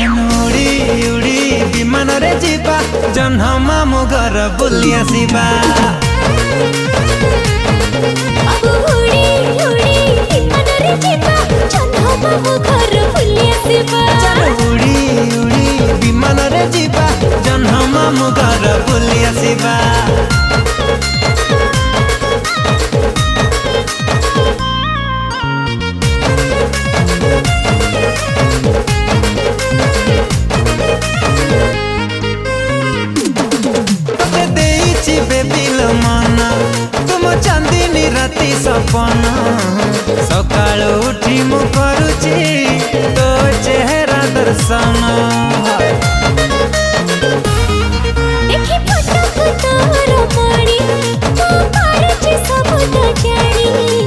उड़ी उड़ी विमान रे जीवा जन्ह मामु घर बुली आसीबा। अब उड़ी उड़ी विमान रे जीवा जन्ह मामु घर बुली आसीबा। उड़ी उड़ी विमान रे जीवा जन्ह मामु घर बुली आसीबा। तुम चांदनी राति सपना सकाल उठी मु करुची तो चेहरा दर्शन। देखी फोटो तोर पड़ी तो पारुची सब तो जानी।